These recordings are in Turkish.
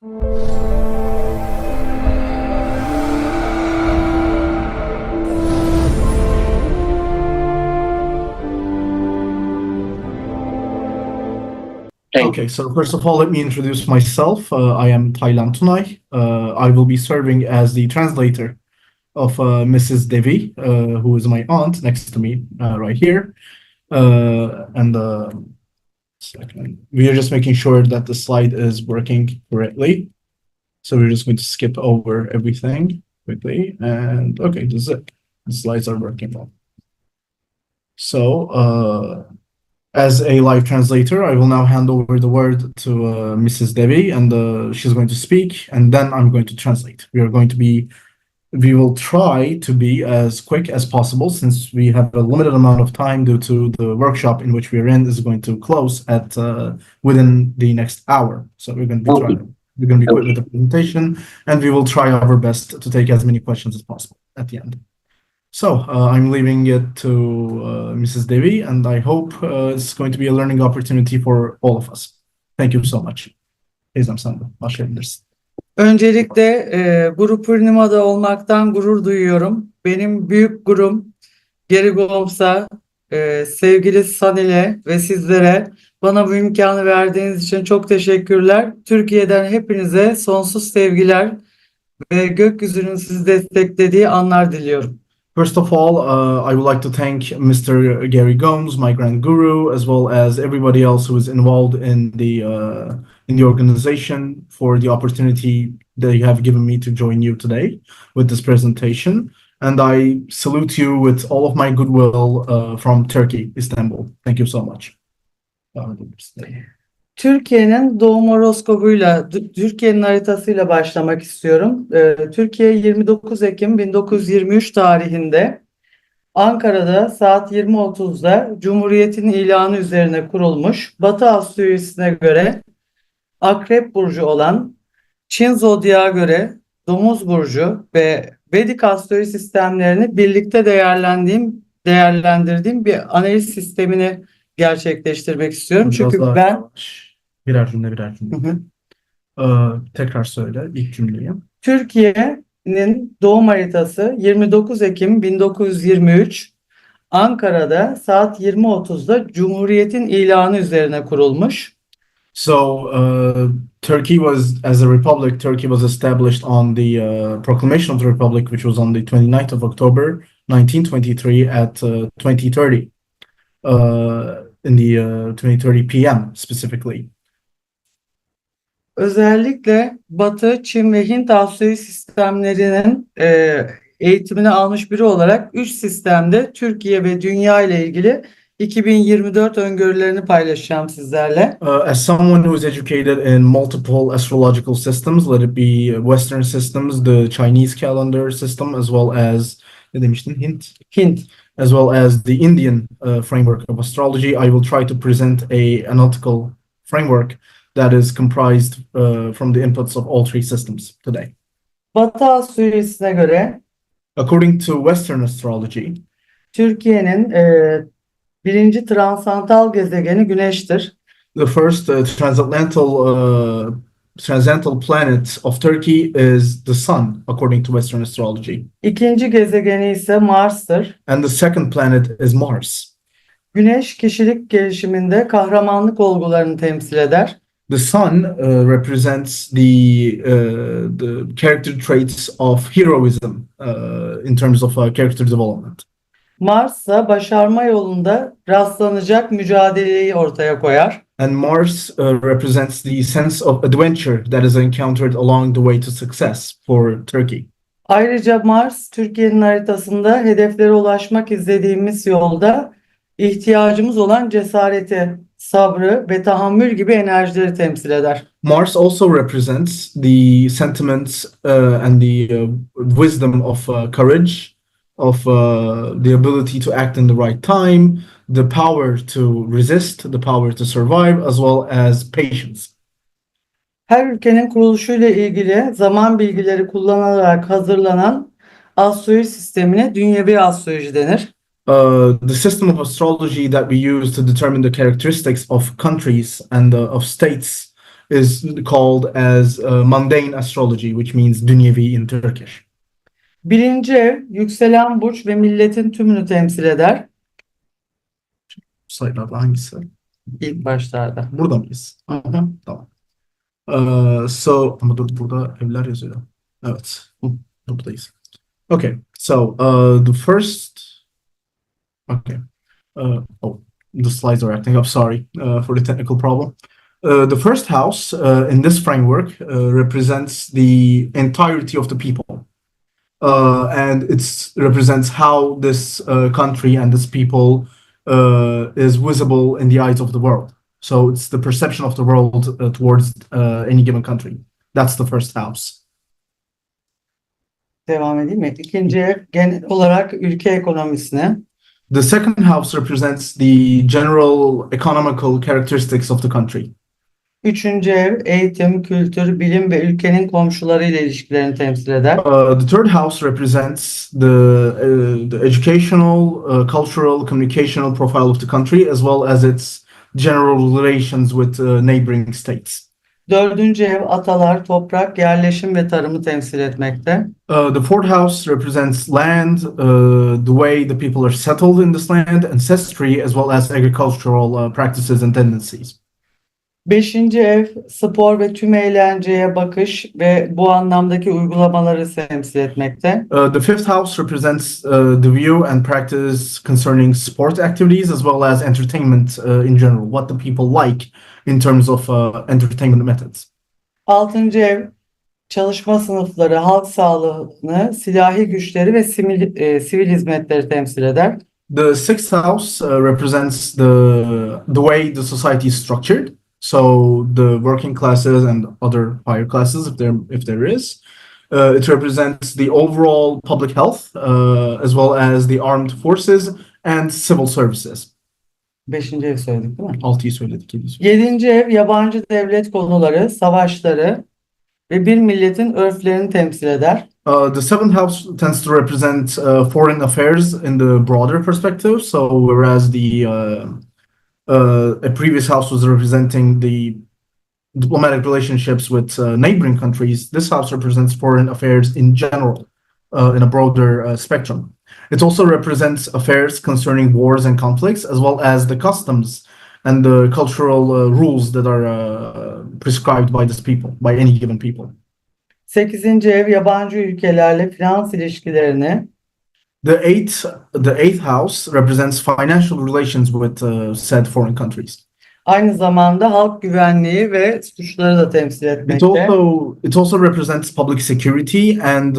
Okay, so first of all, let me introduce myself. I am Taylan Tunay. I will be serving as the translator of Mrs. Devi, who is my aunt next to me right here. Second, we are just making sure that the slide is working correctly. So we're just going to skip over everything quickly. And okay, this is it. The slides are working well. So as a live translator, I will now hand over the word to Mrs. Devi, and she's going to speak, and then I'm going to translate. We will try to be as quick as possible, since we have a limited amount of time due to the workshop in which we are in is going to close at within the next hour. So we're going to be quick with the presentation, and we will try our best to take as many questions as possible at the end. So I'm leaving it to Mrs. Devi, and I hope it's going to be a learning opportunity for all of us. Thank you so much. Teyzem sen de başlayabilirsin. Öncelikle Guru Purnima'da olmaktan gurur duyuyorum. Benim büyük gurum Geri Goms'a, sevgili Sanile ve sizlere bana bu imkanı verdiğiniz için çok teşekkürler. Türkiye'den hepinize sonsuz sevgiler ve gökyüzünün sizi desteklediği anlar diliyorum. First of all, I would like to thank Mr. Gary Gomes, my grand guru, as well as everybody else who is involved in the organization for the opportunity that you have given me to join you today with this presentation. And I salute you with all of my goodwill from Turkey, Istanbul. Thank you so much. Türkiye'nin doğum horoskobuyla, Türkiye'nin haritasıyla başlamak istiyorum. Türkiye 29 Ekim 1923 tarihinde Ankara'da saat 20.30'da Cumhuriyet'in ilanı üzerine kurulmuş, Batı astrolojisine göre Akrep Burcu olan, Çin Zodyağa göre Domuz Burcu ve Vedik astroloji sistemlerini birlikte değerlendirdiğim bir analiz sistemini gerçekleştirmek istiyorum. Çünkü ben... Birer cümle. Tekrar söyle ilk cümleyi. Türkiye'nin doğum haritası 29 Ekim 1923 Ankara'da saat 20.30'da Cumhuriyet'in ilanı üzerine kurulmuş. So Turkey was, as a republic, Turkey was established on the proclamation of the republic, which was on the 29th of October 1923 at 20:30 in the 20:30 p.m. specifically. Özellikle Batı, Çin ve Hint astroloji sistemlerinin eğitimini almış biri olarak 3 sistemde Türkiye ve dünya ile ilgili 2024 öngörülerini paylaşacağım sizlerle. As someone who is educated in multiple astrological systems, let it be Western systems, the Chinese calendar system, as well as ne demiştin? Hint. As well as the Indian framework of astrology, I will try to present a analytical framework that is comprised from the inputs of all three systems today. Batı astrolojisine göre, according to Western astrology, Türkiye'nin birinci transantal gezegeni Güneş'tir. The first transcendental planet of Turkey is the Sun, according to Western astrology. İkinci gezegeni ise Mars'tır. And the second planet is Mars. Güneş kişilik gelişiminde kahramanlık olgularını temsil eder. The Sun represents the character traits of heroism in terms of character development. Mars ise başarma yolunda rastlanacak mücadeleyi ortaya koyar. And Mars represents the sense of adventure that is encountered along the way to success for Turkey. Ayrıca Mars, Türkiye'nin haritasında hedeflere ulaşmak istediğimiz yolda ihtiyacımız olan cesareti, sabrı ve tahammül gibi enerjileri temsil eder. Mars also represents the sentiments and the wisdom of courage, of the ability to act in the right time, the power to resist, the power to survive, as well as patience. Her ülkenin kuruluşuyla ilgili zaman bilgileri kullanılarak hazırlanan astroloji sistemine dünyevi astroloji denir. The system of astrology that we use to determine the characteristics of countries and of states is called as mundane astrology, which means dünyevi in Turkish. Birinci ev yükselen burç ve milletin tümünü temsil eder. Slaytlarda hangisi? İlk başlarda. Burada mıyız? Hı hı. Tamam. Ama dur, burada evler yazıyor. Evet. Buradayız. Okay. So the first. Okay. Oh, the slides are acting up. Sorry for the technical problem. The first house in this framework represents the entirety of the people. And it represents how this country and this people is visible in the eyes of the world. So it's the perception of the world towards any given country. That's the first house. Devam edeyim mi? İkinci ev genel olarak ülke ekonomisine. The second house represents the general economical characteristics of the country. Üçüncü ev eğitim, kültür, bilim ve ülkenin komşularıyla ilişkilerini temsil eder. The third house represents the educational, cultural, communicational profile of the country, as well as its general relations with neighboring states. Dördüncü ev atalar, toprak, yerleşim ve tarımı temsil etmekte. The fourth house represents land, the way the people are settled in this land, ancestry, as well as agricultural practices and tendencies. Beşinci ev spor ve tüm eğlenceye bakış ve bu anlamdaki uygulamaları temsil etmekte. The fifth house represents the view and practice concerning sport activities, as well as entertainment in general, what the people like in terms of entertainment methods. Altıncı ev çalışma sınıfları, halk sağlığını, silahi güçleri ve sivil hizmetleri temsil eder. The sixth house represents the way the society is structured. So the working classes and other higher classes, if there is. It represents the overall public health, as well as the armed forces and civil services. Beşinci ev söyledik değil mi? 6'yı söyledik. Yedinci ev yabancı devlet konuları, savaşları ve bir milletin örflerini temsil eder. The seventh house tends to represent foreign affairs in the broader perspective. So whereas a previous house was representing the diplomatic relationships with neighboring countries, this house represents foreign affairs in general, in a broader spectrum. It also represents affairs concerning wars and conflicts, as well as the customs and the cultural rules that are prescribed by this people, by any given people. Sekizinci ev yabancı ülkelerle finans ilişkilerini. The eighth house represents financial relations with said foreign countries. Aynı zamanda halk güvenliği ve suçları da temsil etmekte. It also represents public security and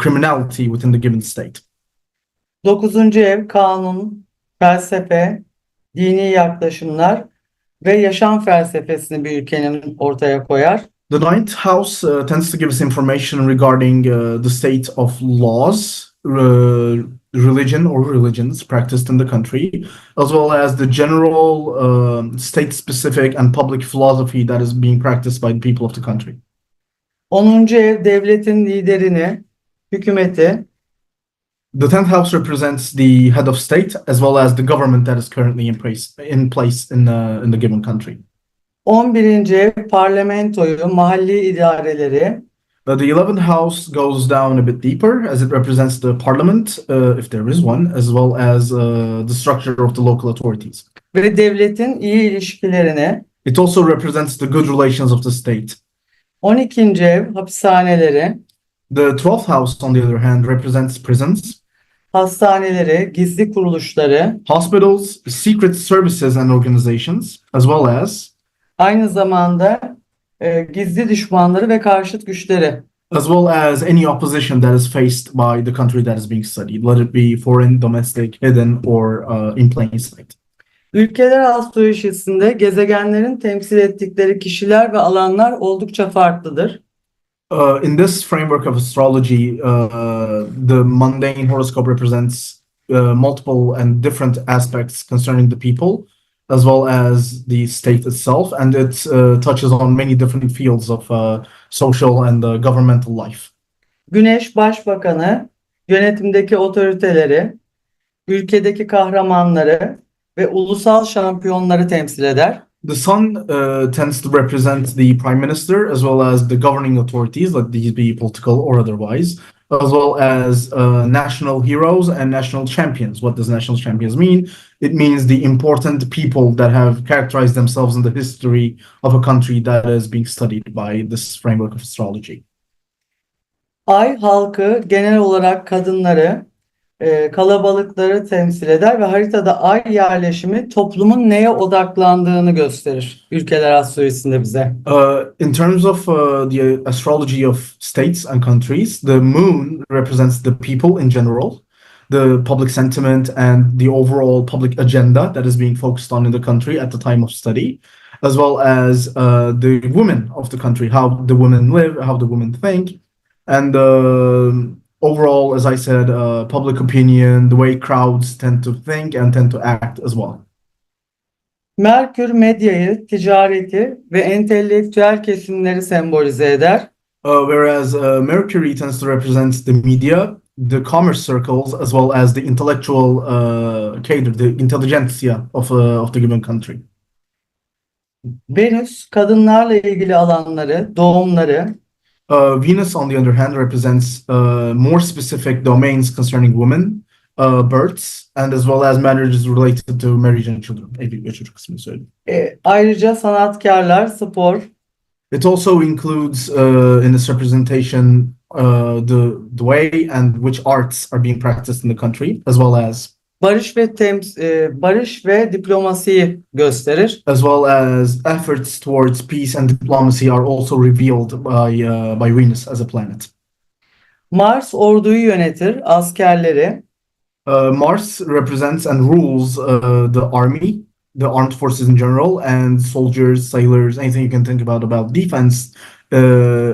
criminality within the given state. Dokuzuncu ev kanun, felsefe, dini yaklaşımlar ve yaşam felsefesini bir ülkenin ortaya koyar. The ninth house tends to give us information regarding the state of laws, religion or religions practiced in the country, as well as the general state-specific and public philosophy that is being practiced by the people of the country. Onuncu ev devletin liderini, hükümeti. The 10th house represents the head of state, as well as the government that is currently in place in the given country. 11. ev parlamentoyu, mahalli idareleri. The 11th house goes down a bit deeper, as it represents the parliament, if there is one, as well as the structure of the local authorities. Ve devletin iyi ilişkilerini. It also represents the good relations of the state. 12. ev hapishaneleri. The 12th house, on the other hand, represents prisons, hastaneleri, gizli kuruluşları, hospitals, secret services and organizations, as well as aynı zamanda gizli düşmanları ve karşıt güçleri. As well as any opposition that is faced by the country that is being studied, let it be foreign, domestic, hidden, or in plain sight. Ülkeler astrolojisinde gezegenlerin temsil ettikleri kişiler ve alanlar oldukça farklıdır. In this framework of astrology, the mundane horoscope represents multiple and different aspects concerning the people, as well as the state itself, and it touches on many different fields of social and governmental life. Güneş başbakanı, yönetimdeki otoriteleri, ülkedeki kahramanları ve ulusal şampiyonları temsil eder. The sun tends to represent the prime minister as well as the governing authorities, let these be political or otherwise, as well as national heroes and national champions. What does national champions mean? It means the important people that have characterized themselves in the history of a country that is being studied by this framework of astrology. Ay halkı genel olarak kadınları, kalabalıkları temsil eder ve haritada ay yerleşimi toplumun neye odaklandığını gösterir. Ülkeler astrolojisinde bize. In terms of the astrology of states and countries, the moon represents the people in general, the public sentiment, and the overall public agenda that is being focused on in the country at the time of study, as well as the women of the country, how the women live, how the women think, and overall, as I said, public opinion, the way crowds tend to think and tend to act as well. Merkür medyayı, ticareti ve entelektüel kesimleri sembolize eder. Whereas Mercury tends to represent the media, the commerce circles, as well as the intellectual cadre, the intelligentsia of the given country. Venüs, kadınlarla ilgili alanları, doğumları, Venus, on the other hand, represents more specific domains concerning women, births, and as well as matters related to marriage and children. Evlilik ve çocuk kısmını söyledim. Ayrıca sanatkarlar, spor, It also includes in this representation the way and which arts are being practiced in the country, as well as barış ve diplomasiyi gösterir. as well as efforts towards peace and diplomacy are also revealed by Venus as a planet. Mars orduyu yönetir, askerleri. Mars represents and rules the army, the armed forces in general, and soldiers, sailors, anything you can think about defense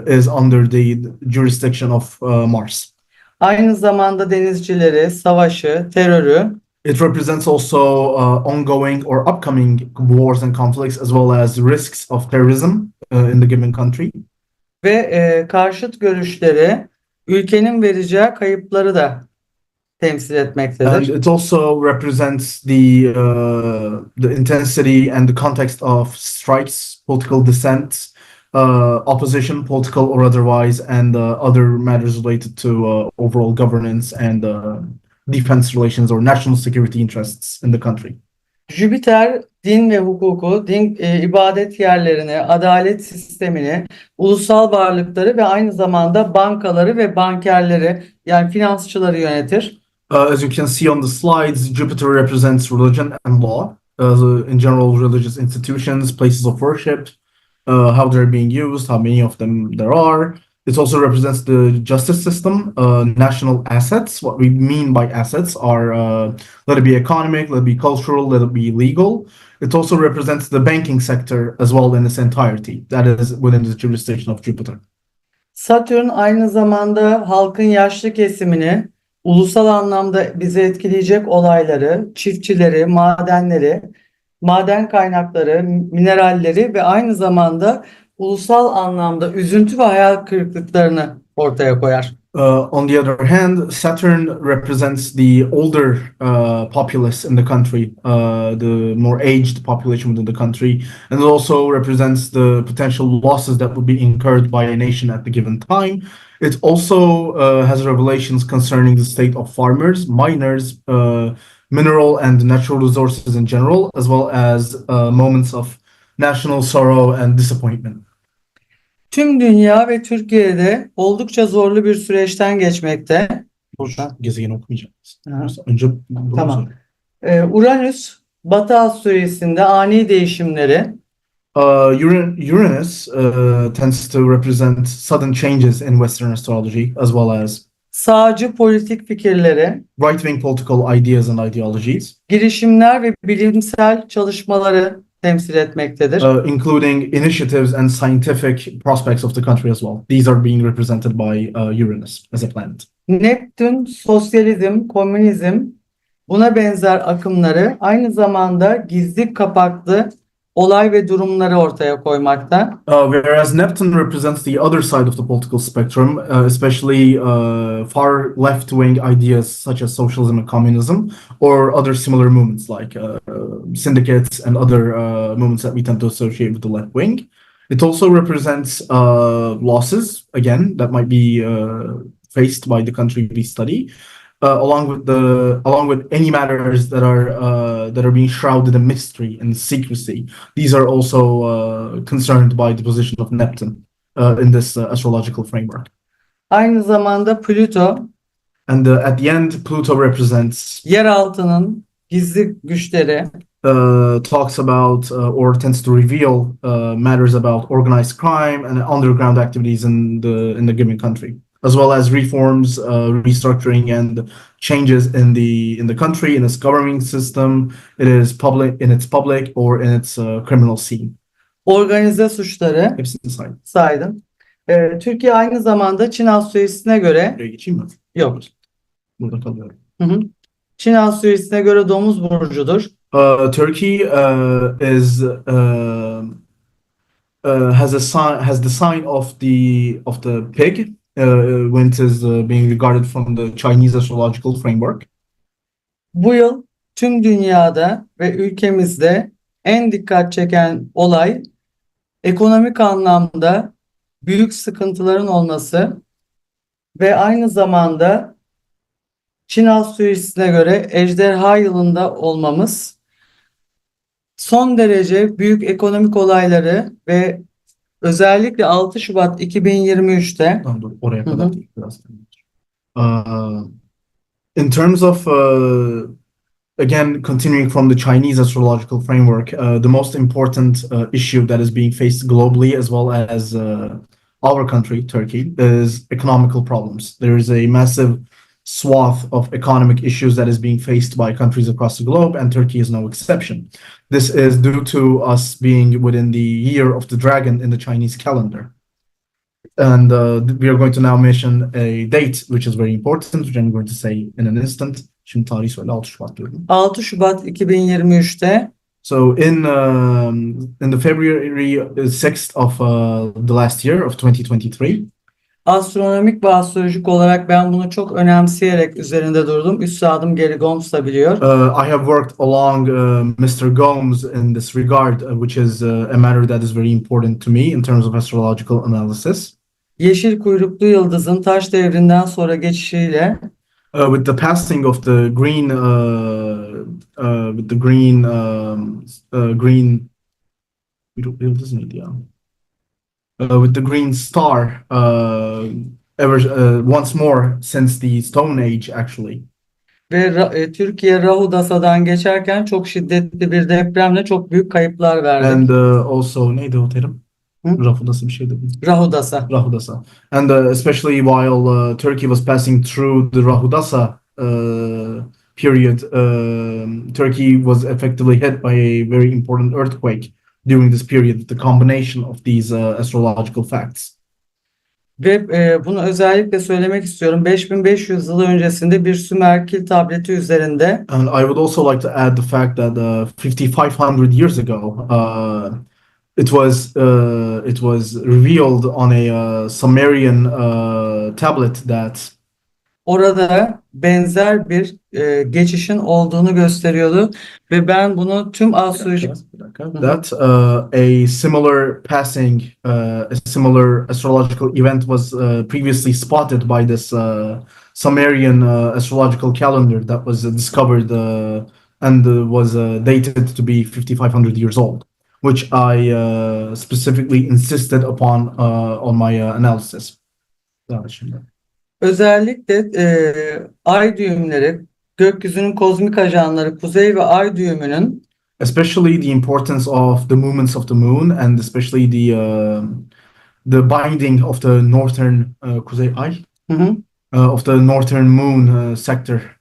is under the jurisdiction of Mars. Aynı zamanda denizcileri, savaşı, terörü. It represents also ongoing or upcoming wars and conflicts, as well as risks of terrorism in the given country. Ve karşıt görüşleri, ülkenin vereceği kayıpları da temsil etmektedir. And it also represents the intensity and the context of strikes, political dissent, opposition, political or otherwise, and other matters related to overall governance and defense relations or national security interests in the country. Jüpiter din ve hukuku, ibadet yerlerini, adalet sistemini, ulusal varlıkları ve aynı zamanda bankaları ve bankerleri, yani finansçıları yönetir. As you can see on the slides, Jupiter represents religion and law, in general religious institutions, places of worship, how they're being used, how many of them there are. It also represents the justice system, national assets. What we mean by assets are, let it be economic, let it be cultural, let it be legal. It also represents the banking sector as well in its entirety. That is within the jurisdiction of Jupiter. Satürn aynı zamanda halkın yaşlı kesimini, ulusal anlamda bizi etkileyecek olayları, çiftçileri, madenleri, maden kaynakları, mineralleri ve aynı zamanda ulusal anlamda üzüntü ve hayal kırıklıklarını ortaya koyar. On the other hand, Saturn represents the older populace in the country, the more aged population within the country, and it also represents the potential losses that would be incurred by a nation at the given time. It also has revelations concerning the state of farmers, miners, mineral and natural resources in general, as well as moments of national sorrow and disappointment. Tüm dünya ve Türkiye'de oldukça zorlu bir süreçten geçmekte. Buradan. Gezegeni okumayacağız. Aha. Önce Tamam. Uranüs, Batı astrolojisinde ani değişimleri, Uranus tends to represent sudden changes in Western astrology, as well as sağcı politik fikirleri, right-wing political ideas and ideologies, girişimler ve bilimsel çalışmaları temsil etmektedir. including initiatives and scientific prospects of the country as well. These are being represented by Uranus as a planet. Neptün, sosyalizm, komünizm, buna benzer akımları, aynı zamanda gizli kapaklı olay ve durumları ortaya koymakta. Whereas Neptune represents the other side of the political spectrum, especially far left-wing ideas such as socialism and communism, or other similar movements like syndicates and other movements that we tend to associate with the left wing. It also represents losses, again, that might be faced by the country we study, along with any matters that are being shrouded in mystery and secrecy. These are also concerned by the position of Neptune in this astrological framework. Aynı zamanda Plüto, And at the end, Pluto represents yeraltının gizli güçleri, talks about or tends to reveal matters about organized crime and underground activities in the given country, as well as reforms, restructuring, and changes in the country, in its governing system, in its public or in its criminal scene. organize suçları Hepsini saydım. saydım. Türkiye aynı zamanda Çin astrolojisine göre Buraya geçeyim mi? yok. Burada kalıyorum. Hı hı. Çin astrolojisine göre domuz burcudur. Turkey has the sign of the pig when it is being regarded from the Chinese astrological framework. Bu yıl tüm dünyada ve ülkemizde en dikkat çeken olay ekonomik anlamda büyük sıkıntıların olması ve aynı zamanda Çin astrolojisine göre ejderha yılında olmamız, son derece büyük ekonomik olayları ve özellikle 6 Şubat 2023'te Tamam, dur, oraya Hı hı. kadar değil, biraz. In terms of again, continuing from the Chinese astrological framework, the most important issue that is being faced globally as well as our country, Turkey, is economical problems. There is a massive swath of economic issues that is being faced by countries across the globe, and Turkey is no exception. This is due to us being within the year of the dragon in the Chinese calendar. And we are going to now mention a date which is very important, which I'm going to say in an instant. Şimdi tarihi söyle, 6 Şubat diyorum. 6 Şubat 2023'te So in the February 6th of the last year of 2023, astronomik ve astrolojik olarak ben bunu çok önemseyerek üzerinde durdum. Üstadım Gary Gomes da biliyor. I have worked along Mr. Gomes in this regard, which is a matter that is very important to me in terms of astrological analysis. Yeşil kuyruklu yıldızın taş devrinden sonra geçişiyle With the passing of the green, green, yıldız neydi ya? With the green star, once more since the Stone Age, actually. ve Türkiye Rahudasa'dan geçerken çok şiddetli bir depremle çok büyük kayıplar verdi. And also neydi o terim? Hı? Rahudası bir şeydi. Rahudasa. Rahudasa. And especially while Turkey was passing through the Rahudasa period, Turkey was effectively hit by a very important earthquake during this period, the combination of these astrological facts. Ve bunu özellikle söylemek istiyorum. 5500 yıl öncesinde bir Sümer kil tableti üzerinde And I would also like to add the fact that 5,500 years ago, it was revealed on a Sumerian tablet that orada benzer bir geçişin olduğunu gösteriyordu ve ben bunu tüm astrolojik that a similar passing, a similar astrological event was previously spotted by this Sumerian astrological calendar that was discovered and was dated to be 5,500 years old, which I specifically insisted upon on my analysis. özellikle ay düğümleri, gökyüzünün kozmik ajanları, kuzey ve ay düğümünün Especially the importance of the movements of the moon and especially the binding of the northern kuzey ay Hı hı. Of the northern moon sector.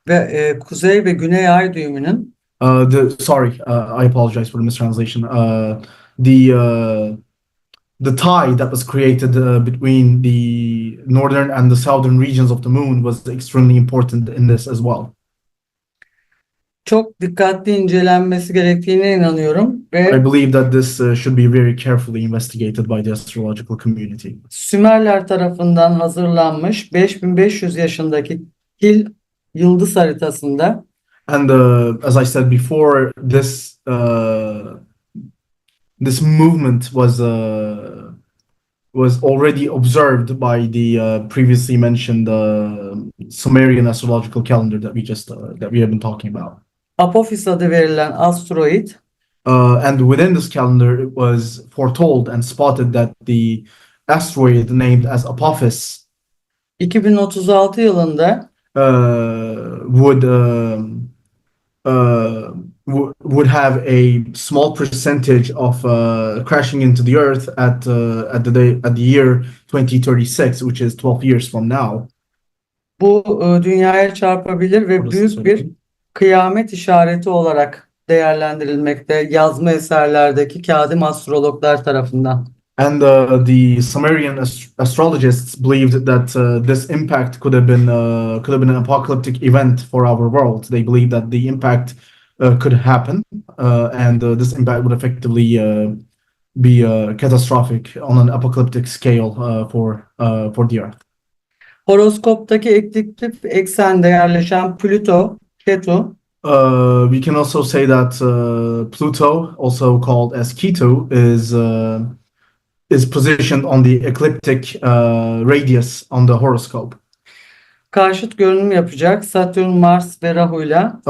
Ve kuzey ve güney ay düğümünün I apologize for the mistranslation. The tie that was created between the northern and the southern regions of the moon was extremely important in this as well. çok dikkatli incelenmesi gerektiğine inanıyorum I ve believe that this should be very carefully investigated by the astrological community. Sümerler tarafından hazırlanmış 5500 yaşındaki Kil yıldız haritasında And as I said before, this movement was already observed by the previously mentioned Sumerian astrological calendar that we have been talking about. Apophis adı verilen asteroid And within this calendar, it was foretold and spotted that the asteroid named as Apophis 2036 yılında would would have a small percentage of crashing into the Earth at the year 2036, which is 12 years from now. bu dünyaya çarpabilir ve Burası büyük bir söyleyeyim. kıyamet işareti olarak değerlendirilmekte yazma eserlerdeki kâdim astrologlar tarafından. And the Sumerian astrologists believed that this impact could have been an apocalyptic event for our world. They believed that the impact could happen, and this impact would effectively be catastrophic on an apocalyptic scale for the Earth. Horoskoptaki ekliptik eksende yerleşen Plüto, Ketu, We can also say that Pluto, also called as Ketu, is positioned on the ecliptic radius on the horoscope. karşıt görünüm yapacak Satürn, Mars ve Rahu'yla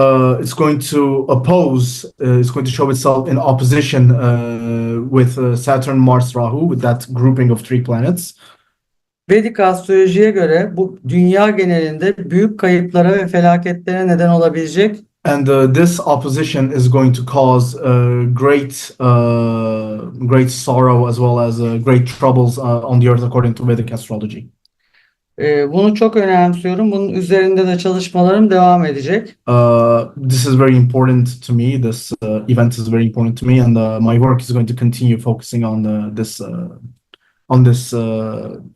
It's going to oppose, it's going to show itself in opposition with Saturn, Mars, Rahu, with that grouping of three planets. Vedik astrolojiye göre bu dünya genelinde büyük kayıplara ve felaketlere neden olabilecek And this opposition is going to cause great sorrow as well as great troubles on the earth according to Vedic astrology. Bunu çok önemsiyorum. Bunun üzerinde de çalışmalarım devam edecek. This is very important to me. This event is very important to me, and my work is going to continue focusing on this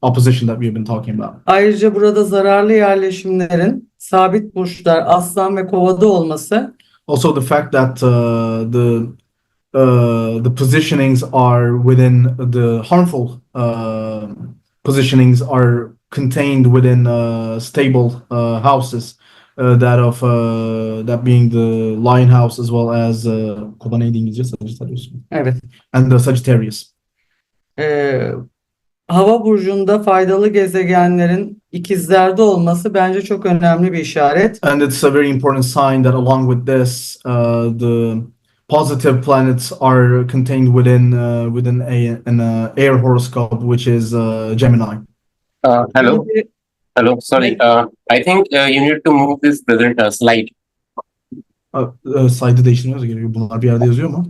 opposition that we've been talking about. Ayrıca burada zararlı yerleşimlerin sabit burçlar Aslan ve Kova'da olması Also, the fact that the positionings are within the harmful positionings are contained within stable houses. That being the Lion House as well as Kova neydi İngilizce? Sagittarius. evet. And the Sagittarius. Hava burcunda faydalı gezegenlerin ikizlerde olması bence çok önemli bir işaret. And it's a very important sign that along with this, the positive planets are contained within an air horoscope, which is Gemini. Hello. Hello. Sorry. I think you need to move this present slide. Slide'ı değiştirmemiz gerekiyor. Bunlar bir yerde yazıyor mu?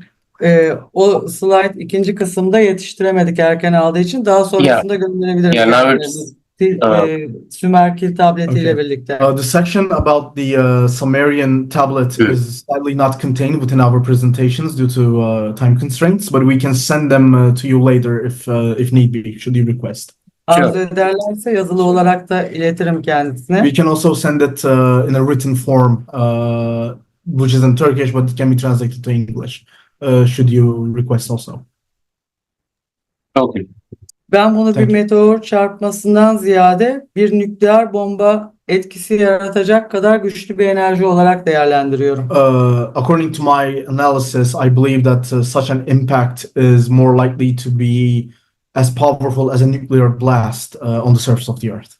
O slide ikinci kısımda yetiştiremedik erken aldığı için daha sonrasında gönderebiliriz. Yeah, now it's Sümerkil tabletiyle Okay. birlikte. The section about the Sumerian tablet is sadly not contained within our presentations due to time constraints, but we can send them to you later if need be, should you request. Arzu ederlerse yazılı olarak da iletirim kendisine. We can also send it in a written form, which is in Turkish, but it can be translated to English, should you request also. Okay. Ben bunu Thank bir meteor çarpmasından ziyade bir nükleer bomba etkisi yaratacak kadar güçlü bir enerji olarak değerlendiriyorum. According to my analysis, I believe that such an impact is more likely to be as powerful as a nuclear blast on the surface of the Earth.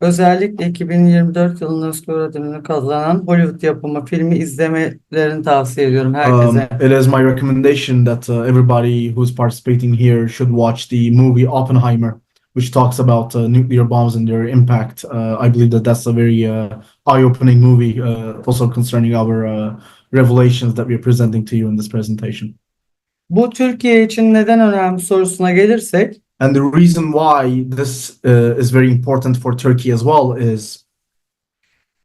Özellikle 2024 yılının Oscar ödülünü kazanan Hollywood yapımı filmi izlemelerini tavsiye ediyorum herkese. It is my recommendation that everybody who's participating here should watch the movie Oppenheimer, which talks about nuclear bombs and their impact. I believe that that's a very eye-opening movie, also concerning our revelations that we're presenting to you in this presentation. Bu Türkiye için neden önemli sorusuna gelirsek, And the reason why this is very important for Turkey as well is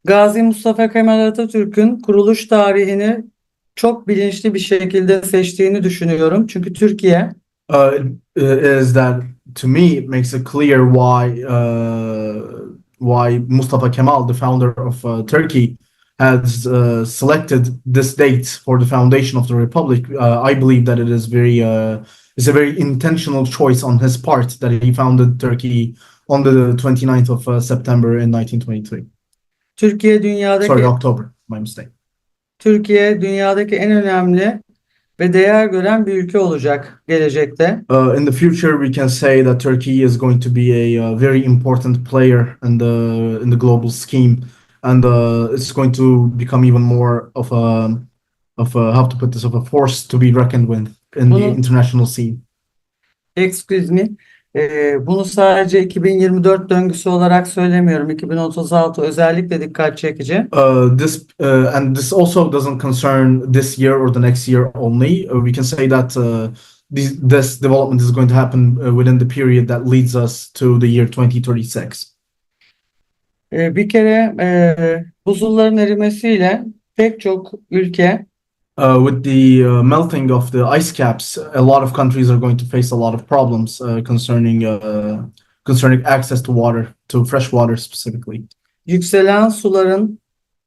Gazi Mustafa Kemal Atatürk'ün kuruluş tarihini çok bilinçli bir şekilde seçtiğini düşünüyorum. Çünkü Türkiye is that to me it makes it clear why Mustafa Kemal, the founder of Turkey, has selected this date for the foundation of the republic, I believe that it is it's a very intentional choice on his part that he founded Turkey on the 29th of September in 1923. Sorry, October, my mistake. Türkiye dünyadaki en önemli ve değer gören bir ülke olacak gelecekte. In the future, we can say that Turkey is going to be a very important player in the global scheme, and it's going to become even more of a how to put this, of a force to be reckoned with in the international scene. Excuse me. Bunu sadece 2024 döngüsü olarak söylemiyorum. 2036 özellikle dikkat çekici. And this also doesn't concern this year or the next year only. We can say that this development is going to happen within the period that leads us to the year 2036. Bir kere buzulların erimesiyle pek çok ülke with the melting of the ice caps, a lot of countries are going to face a lot of problems concerning access to water, to fresh water specifically. Yükselen suların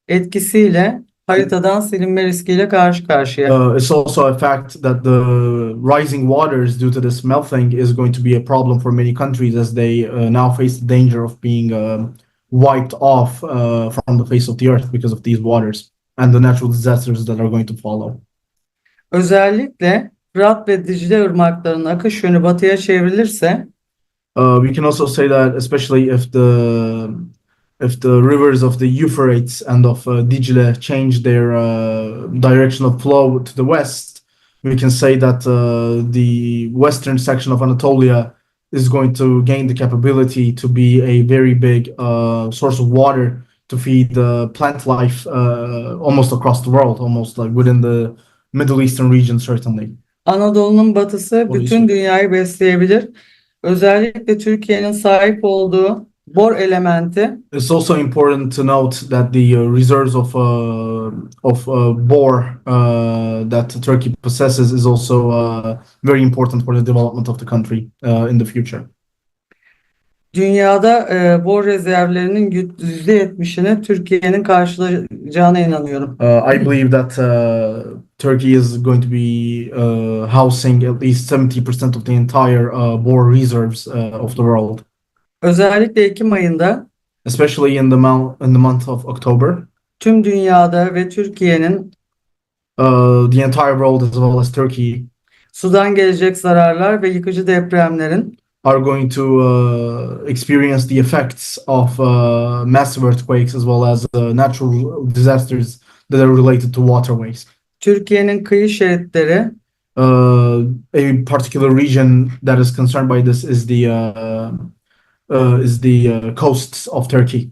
etkisiyle haritadan silinme riskiyle karşı karşıya. It's also a fact that the rising waters due to this melting is going to be a problem for many countries as they now face the danger of being wiped off from the face of the earth because of these waters and the natural disasters that are going to follow. Özellikle Fırat ve Dicle ırmaklarının akış yönü batıya çevrilirse we can also say that especially if the rivers of the Euphrates and of Dicle change their direction of flow to the west, we can say that the western section of Anatolia is going to gain the capability to be a very big source of water to feed the plant life almost across the world, almost like within the Middle Eastern region certainly. Anadolu'nun batısı bütün dünyayı besleyebilir. Özellikle Türkiye'nin sahip olduğu bor elementi. It's also important to note that the reserves of bore that Turkey possesses is also very important for the development of the country in the future. Dünyada bor rezervlerinin %70'ini Türkiye'nin karşılayacağına inanıyorum. I believe that Turkey is going to be housing at least 70% of the entire bore reserves of the world. Özellikle Ekim ayında, especially in the month of October, tüm dünyada ve Türkiye'nin the entire world as well as Turkey sudan gelecek zararlar ve yıkıcı depremlerin are going to experience the effects of massive earthquakes as well as natural disasters that are related to waterways. Türkiye'nin kıyı şeritleri a particular region that is concerned by this is the coasts of Turkey.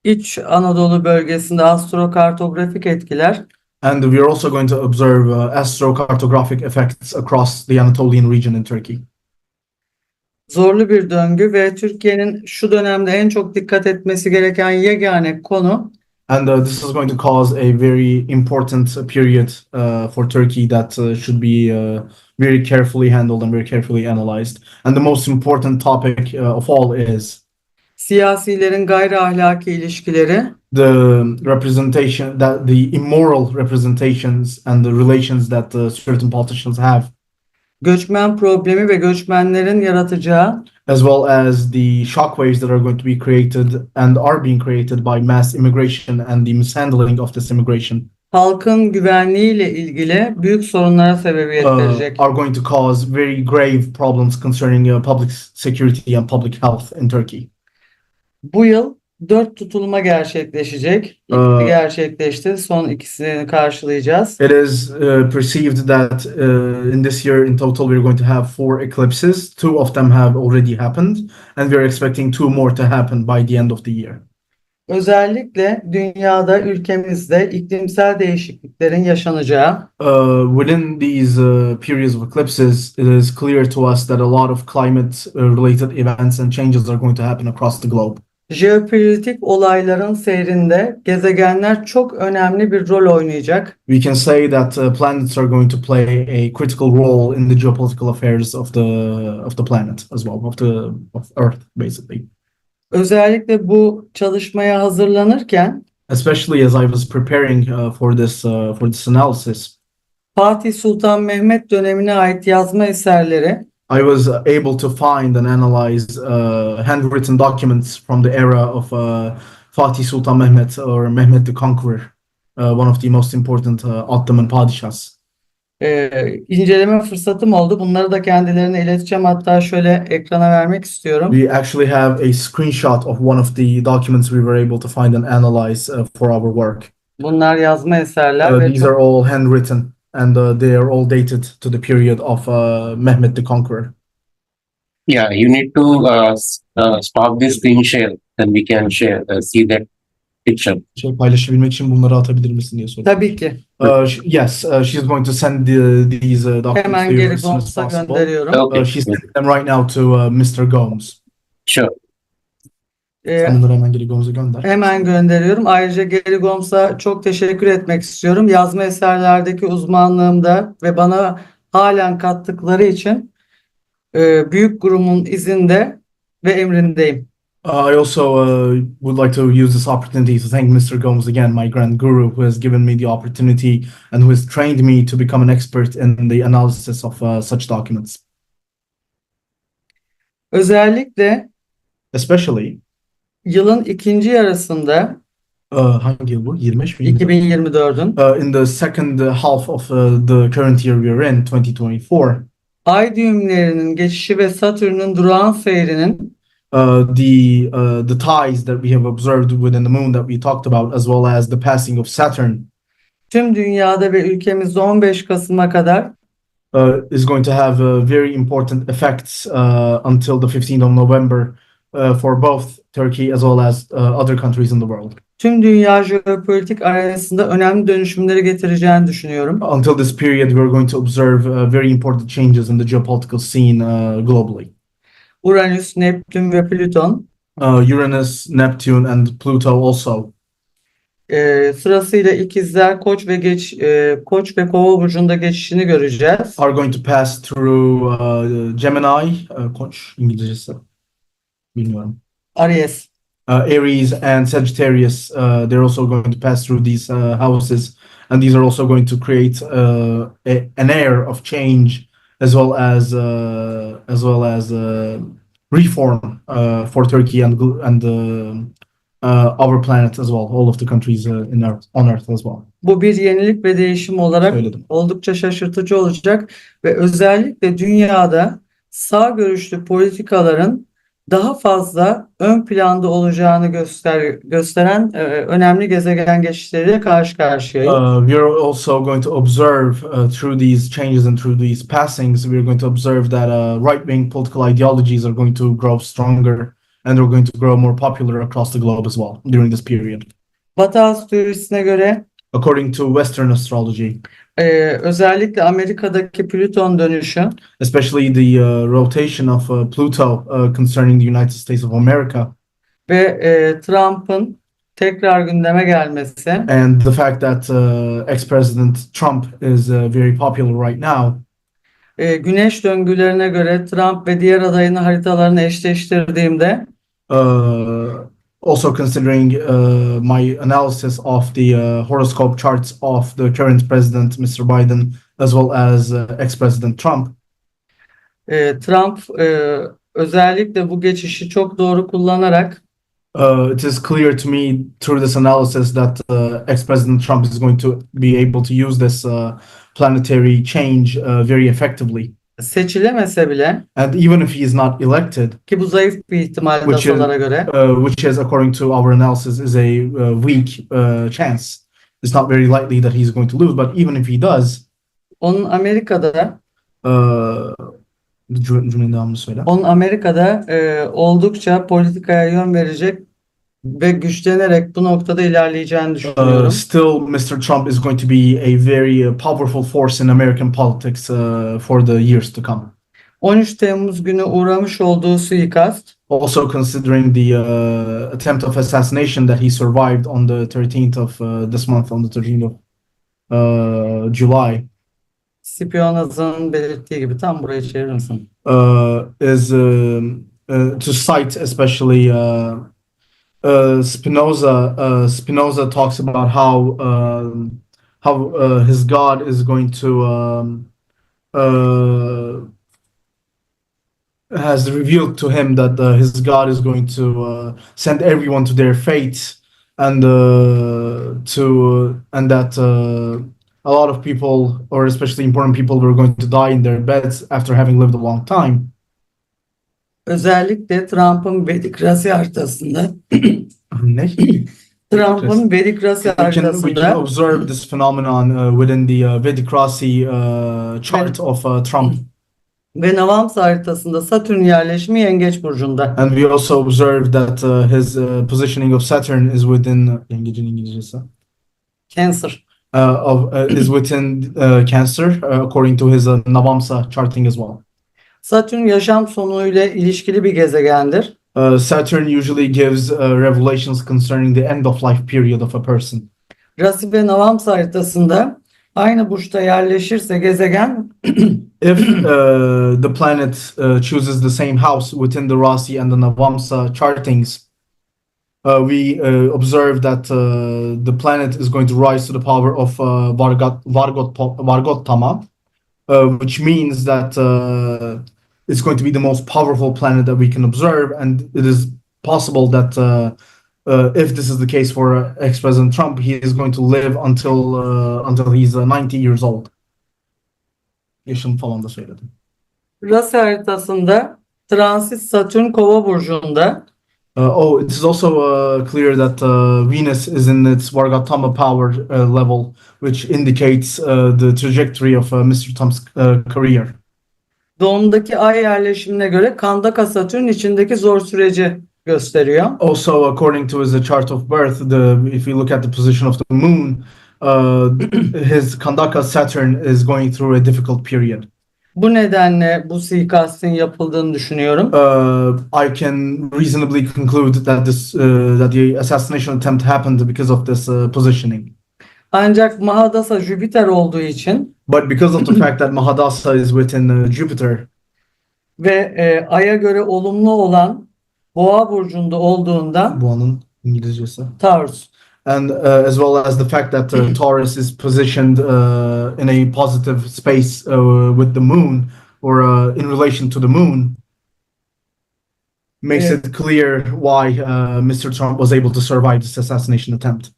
İç Anadolu bölgesinde astrokartografik etkiler and we are also going to observe astrocartographic effects across the Anatolian region in Turkey. Zorlu bir döngü ve Türkiye'nin şu dönemde en çok dikkat etmesi gereken yegane konu and this is going to cause a very important period for Turkey that should be very carefully handled and very carefully analyzed. And the most important topic of all is siyasilerin gayri ahlaki ilişkileri, the representation, that the immoral representations and the relations that certain politicians have, göçmen problemi ve göçmenlerin yaratacağı as well as the shockwaves that are going to be created and are being created by mass immigration and the mishandling of this immigration, halkın güvenliğiyle ilgili büyük sorunlara sebebiyet verecek. are going to cause very grave problems concerning public security and public health in Turkey. Bu yıl 4 tutulma gerçekleşecek. İkisi gerçekleşti. Son ikisini karşılayacağız. It is perceived that in this year in total we're going to have 4 eclipses. 2 of them have already happened and we're expecting 2 more to happen by the end of the year. Özellikle dünyada, ülkemizde iklimsel değişikliklerin yaşanacağı, within these periods of eclipses, it is clear to us that a lot of climate related events and changes are going to happen across the globe. jeopolitik olayların seyrinde gezegenler çok önemli bir rol oynayacak. We can say that planets are going to play a critical role in the geopolitical affairs of the planet as well, of Earth basically. Özellikle bu çalışmaya hazırlanırken especially as I was preparing for this analysis. Fatih Sultan Mehmet dönemine ait yazma eserleri I was able to find and analyze handwritten documents from the era of Fatih Sultan Mehmet or Mehmet the Conqueror, one of the most important Ottoman padishahs. inceleme fırsatım oldu. Bunları da kendilerine ileteceğim. Hatta şöyle ekrana vermek istiyorum. We actually have a screenshot of one of the documents we were able to find and analyze for our work. Bunlar yazma eserler ve These are all handwritten and they are all dated to the period of Mehmet the Conqueror. Yeah, you need to stop this screen share, then we can see that picture. Paylaşabilmek için bunları atabilir misin diye soruyorum. tabii ki Yes, she's going to send these documents hemen to you geri as soon as Goms'a possible. gönderiyorum. Okay, She's sending them right now to Mr. Gomes. sure. Ee, Sen bunları hemen geri Gomes'a gönder. Hemen gönderiyorum. Ayrıca Gary Goms'a çok teşekkür etmek istiyorum. Yazma eserlerdeki uzmanlığımda ve bana halen kattıkları için büyük gurumun izinde ve emrindeyim. I also would like to use this opportunity to thank Mr. Gomes again, my grand guru, who has given me the opportunity and who has trained me to become an expert in the analysis of such documents. Özellikle Especially, yılın ikinci yarısında hangi yıl bu? 25 mi? 2024'ün In the second half of the current year we are in, 2024, ay düğümlerinin geçişi ve Satürn'ün durağan seyrinin the ties that we have observed within the moon that we talked about, as well as the passing of Saturn, tüm dünyada ve ülkemizde 15 Kasım'a kadar is going to have very important effects until the 15th of November for both Turkey as well as other countries in the world. tüm dünya jeopolitik arenasında önemli dönüşümleri getireceğini düşünüyorum. Until this period, we are going to observe very important changes in the geopolitical scene globally. Uranüs, Neptün ve Plüton Uranus, Neptune, and Pluto also sırasıyla ikizler, Koç ve Kova burcunda geçişini göreceğiz. are going to pass through Gemini, Koç İngilizcesi, bilmiyorum. Aries. Aries and Sagittarius, they're also going to pass through these houses, and these are also going to create an air of change as well as reform for Turkey and our planet as well, all of the countries on Earth as well. Bu bir yenilik ve değişim olarak Söyledim. oldukça şaşırtıcı olacak ve özellikle dünyada sağ görüşlü politikaların daha fazla ön planda olacağını gösteren önemli gezegen geçişleriyle karşı karşıyayız. We are also going to observe through these changes and through these passings, we are going to observe that right-wing political ideologies are going to grow stronger and they're going to grow more popular across the globe as well during this period. Batı astrolojisine göre According to Western astrology, özellikle Amerika'daki Plüton dönüşü especially the rotation of Pluto concerning the United States of America ve Trump'ın tekrar gündeme gelmesi and the fact that ex-President Trump is very popular right now, güneş döngülerine göre Trump ve diğer adayın haritalarını eşleştirdiğimde also considering my analysis of the horoscope charts of the current president, Mr. Biden, as well as ex-President Trump, Trump özellikle bu geçişi çok doğru kullanarak it is clear to me through this analysis that ex-President Trump is going to be able to use this planetary change very effectively. seçilemese bile And even if he is not elected, ki bu zayıf bir ihtimal DASA'lara göre which is according to our analysis is a weak chance. It's not very likely that he's going to lose, but even if he does, onun Amerika'da cümlenin devamını söyle. Oldukça politikaya yön verecek ve güçlenerek bu noktada ilerleyeceğini düşünüyorum. Still, Mr. Trump is going to be a very powerful force in American politics for the years to come. 13 Temmuz günü uğramış olduğu suikast Also considering the attempt of assassination that he survived on the 13th of this month, on the 13th of July, Spionaz'ın belirttiği gibi tam buraya çevirir misin? is to cite especially Spinoza talks about how his God is going to has revealed to him that his God is going to send everyone to their fate, and that a lot of people, or especially important people, were going to die in their beds after having lived a long time. Özellikle Trump'ın Vedikrasi haritasında Ne? Trump'ın Vedikrasi We can haritasında observe this phenomenon within the Vedikrasi chart of Trump. ve Navamsa haritasında Satürn yerleşimi Yengeç burcunda. And we also observe that his positioning of Saturn is within Yengecin İngilizcesi. Cancer. Is within Cancer, according to his Navamsa charting as well. Satürn yaşam sonuyla ilişkili bir gezegendir. Saturn usually gives revelations concerning the end of life period of a person. Rasi ve Navamsa haritasında aynı burçta yerleşirse gezegen If the planet chooses the same house within the Rasi and the Navamsa chartings, we observe that the planet is going to rise to the power of Vargottama, which means that it's going to be the most powerful planet that we can observe, and it is possible that if this is the case for ex-President Trump, he is going to live until he's 90 years old. Yaşını falan da söyledim. Rasi haritasında transit Satürn Kova burcunda. It is also clear that Venus is in its Vargottama power level, which indicates the trajectory of Mr. Trump's career. Doğumdaki ay yerleşimine göre Kandaka Satürn içindeki zor süreci gösteriyor. Also, according to his chart of birth, if you look at the position of the moon, his Kandaka Saturn is going through a difficult period. Bu nedenle bu suikastin yapıldığını düşünüyorum. I can reasonably conclude that that the assassination attempt happened because of this positioning. Ancak Mahadasa Jüpiter olduğu için But because of the fact that Mahadasa is within Jupiter ve Ay'a göre olumlu olan Boğa burcunda olduğundan Boğa'nın İngilizcesi. Taurus. And as well as the fact that Taurus is positioned in a positive space with the moon, or in relation to the moon, makes it clear why Mr. Trump was able to survive this assassination attempt.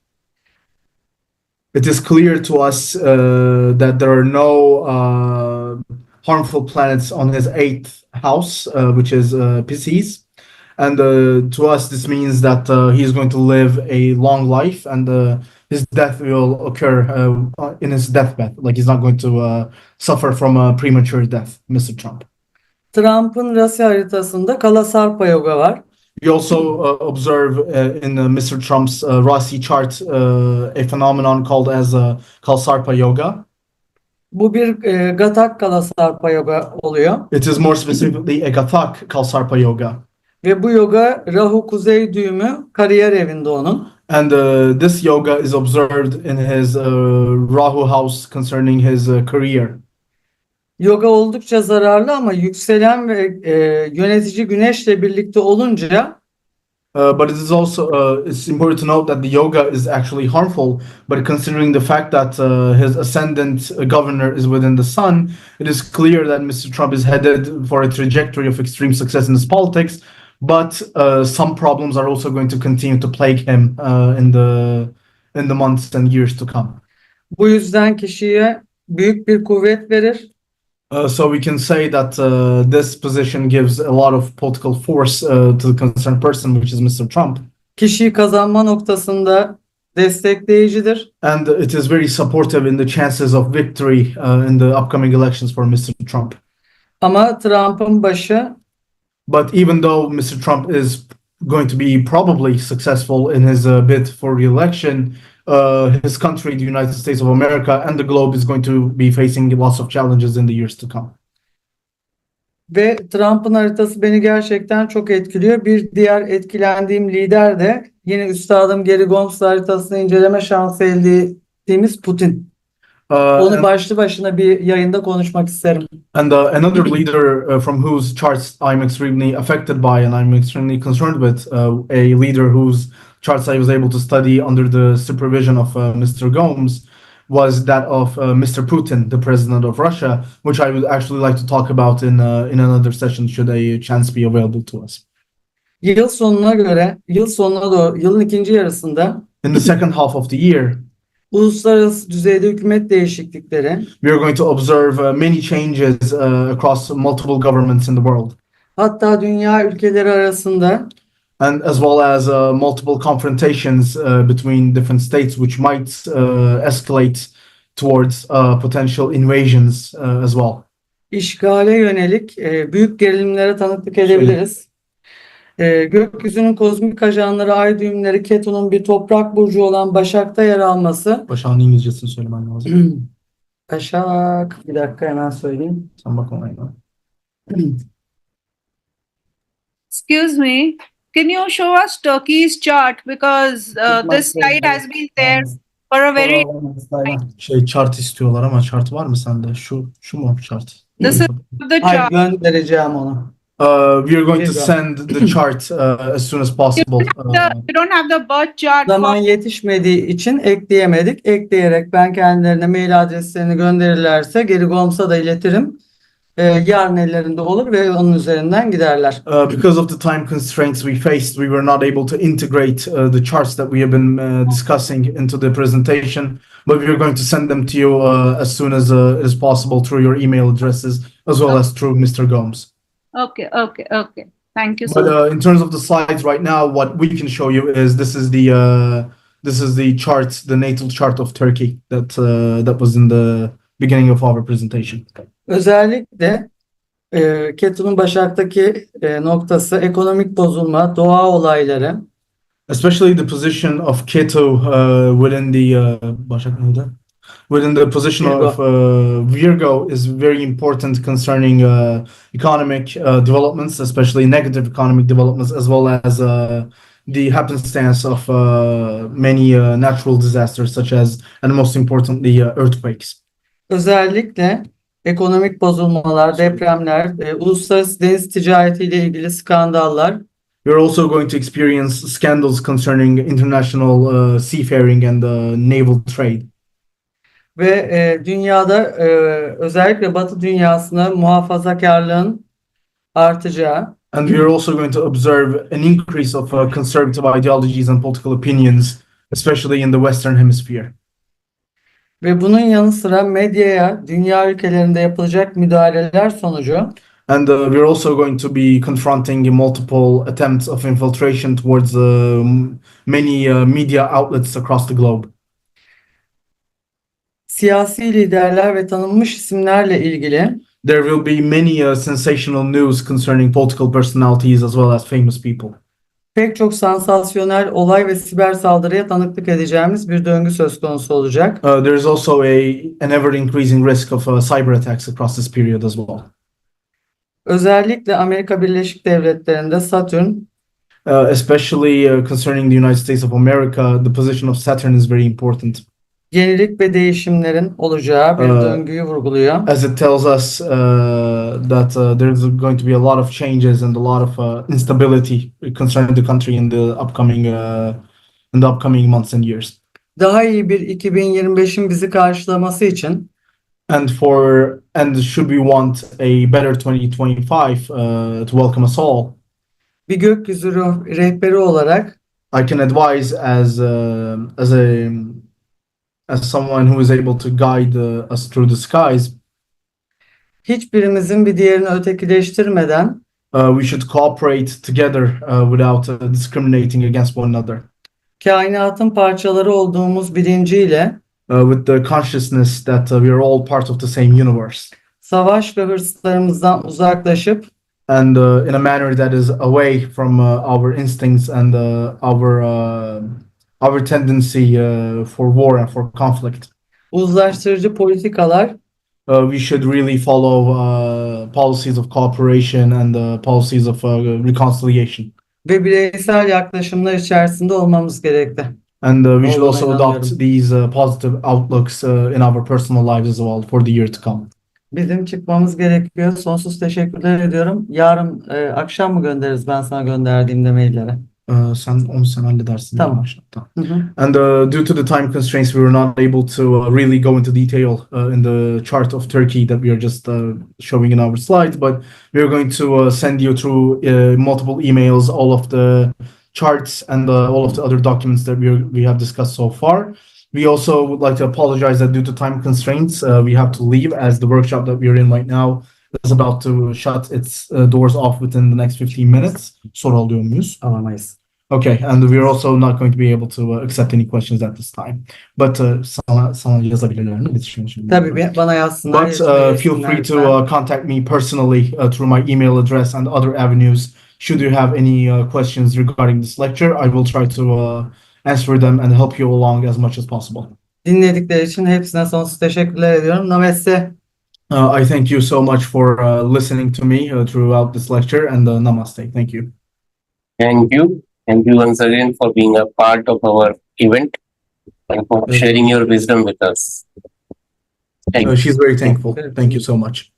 It is clear to us that there are no harmful planets on his 8th house, which is Pisces. And to us, this means that he is going to live a long life, and his death will occur in his deathbed. Like, he's not going to suffer from a premature death, Mr. Trump. Trump'ın rasi haritasında Kalasarpa Yoga var. We also observe in Mr. Trump's Rasi chart a phenomenon called as Kalsarpa Yoga. Bu bir Gatak Kalasarpa Yoga oluyor. It is more specifically a Gathak Kalsarpa Yoga. Ve bu yoga Rahu Kuzey düğümü kariyer evinde onun. And this yoga is observed in his Rahu house concerning his career. Yoga oldukça zararlı ama yükselen ve yönetici güneşle birlikte olunca But it is also it's important to note that the yoga is actually harmful. But considering the fact that his ascendant governor is within the sun, it is clear that Mr. Trump is headed for a trajectory of extreme success in his politics. But some problems are also going to continue to plague him in the months and years to come. Bu yüzden kişiye büyük bir kuvvet verir. So we can say that this position gives a lot of political force to the concerned person, which is Mr. Trump. Kişiyi kazanma noktasında destekleyicidir. And it is very supportive in the chances of victory in the upcoming elections for Mr. Trump. Ama Trump'ın başı But even though Mr. Trump is going to be probably successful in his bid for re-election, his country, the United States of America, and the globe is going to be facing lots of challenges in the years to come. Ve Trump'ın haritası beni gerçekten çok etkiliyor. Bir diğer etkilendiğim lider de yine üstadım Gary Gomez haritasını inceleme şansı elde ettiğimiz Putin. Onu And, başlı başına bir yayında konuşmak isterim. another leader from whose charts I'm extremely affected by and I'm extremely concerned with, a leader whose charts I was able to study under the supervision of Mr. Gomes, was that of Mr. Putin, the president of Russia, which I would actually like to talk about in another session should a chance be available to us. Yıl sonuna doğru, yılın ikinci yarısında In the second half of the year, uluslararası düzeyde hükümet değişiklikleri, we are going to observe many changes across multiple governments in the world, hatta dünya ülkeleri arasında and as well as multiple confrontations between different states, which might escalate towards potential invasions as well. işgale yönelik büyük gerilimlere tanıklık edebiliriz. Gökyüzünün kozmik ajanları, ay düğümleri, Ketu'nun bir toprak burcu olan Başak'ta yer alması. Başak'ın İngilizcesini söylemen lazım. Başak, bir dakika hemen söyleyeyim. Sen bak ona ya. Excuse me, can you show us Turkey's chart because this slide has been there for a very Chart istiyorlar ama chart var mı sende? Şu mu chart? this is the Hayır, chart. göndereceğim onu. We are going to Here you go. send the chart as soon as possible. You don't have the birth chart Zaman for yetişmediği için ekleyemedik. Ekleyerek ben kendilerine mail adreslerini gönderirlerse geri Goms'a da iletirim. Yarın ellerinde olur ve onun üzerinden giderler. Because of the time constraints we faced, we were not able to integrate the charts that we have been discussing into the presentation, but we are going to send them to you as soon as it is possible through your email addresses, as well as through Mr. Gomes. okay. Thank you so much. But in terms of the slides right now, what we can show you is this is the chart, the natal chart of Turkey that was in the beginning of our presentation. Özellikle Ketu'nun Başak'taki noktası ekonomik bozulma, doğa olayları, Especially the position of Ketu within the Başak neydi? Within the position Virgo. of Virgo is very important concerning economic developments, especially negative economic developments, as well as the happenstance of many natural disasters, such as, and most importantly, earthquakes. özellikle ekonomik bozulmalar, depremler, uluslararası deniz ticaretiyle ilgili skandallar, We're also going to experience scandals concerning international seafaring and naval trade. ve dünyada özellikle Batı dünyasında muhafazakarlığın artacağı, And we are also going to observe an increase of conservative ideologies and political opinions, especially in the Western Hemisphere. ve bunun yanı sıra medyaya dünya ülkelerinde yapılacak müdahaleler sonucu And we're also going to be confronting multiple attempts of infiltration towards many media outlets across the globe. siyasi liderler ve tanınmış isimlerle ilgili There will be many sensational news concerning political personalities as well as famous people. pek çok sansasyonel olay ve siber saldırıya tanıklık edeceğimiz bir döngü söz konusu olacak. There is also an ever increasing risk of cyber attacks across this period as well. Özellikle Amerika Birleşik Devletleri'nde Satürn, Especially concerning the United States of America, the position of Saturn is very important, yenilik ve değişimlerin olacağı bir Ee, döngüyü vurguluyor. as it tells us that there's going to be a lot of changes and a lot of instability concerning the country in the upcoming months and years. Daha iyi bir 2025'in bizi karşılaması için And should we want a better 2025 to welcome us all, bir gökyüzü rehberi olarak I can advise as someone who is able to guide us through the skies. hiçbirimizin bir diğerini ötekileştirmeden We should cooperate together without discriminating against one another. kainatın parçaları olduğumuz bilinciyle With the consciousness that we are all part of the same universe, savaş ve hırslarımızdan uzaklaşıp and in a manner that is away from our instincts and our tendency for war and for conflict. uzlaştırıcı politikalar We should really follow policies of cooperation and policies of reconciliation. ve bireysel yaklaşımlar içerisinde olmamız gerekli. And we should Olduğuna also adopt inanıyorum. these positive outlooks in our personal lives as well for the year to come. Bizim çıkmamız gerekiyor. Sonsuz teşekkürler ediyorum. Yarın akşam mı göndeririz ben sana gönderdiğimde maillere? Sen halledersin. Tamam. Akşamda. Hı hı. And due to the time constraints, we were not able to really go into detail in the chart of Turkey that we are just showing in our slides, but we are going to send you through multiple emails all of the charts and all of the other documents that we have discussed so far. We also would like to apologize that due to time constraints, we have to leave as the workshop that we are in right now is about to shut its doors off within the next 15 minutes. Soru alıyor muyuz? Alamayız. Okay, and we are also not going to be able to accept any questions at this time. But sana yazabilirler mi? İletişim için. Tabii bana yazsınlar. But feel free to contact me personally through my email address and other avenues. Should you have any questions regarding this lecture, I will try to answer them and help you along as much as possible. Dinledikleri için hepsine sonsuz teşekkürler ediyorum. Namaste. I thank you so much for listening to me throughout this lecture, and namaste. Thank you. Thank you. Thank you once again for being a part of our event and for sharing your wisdom with us. Thank you. She's very thankful. Thank you so much.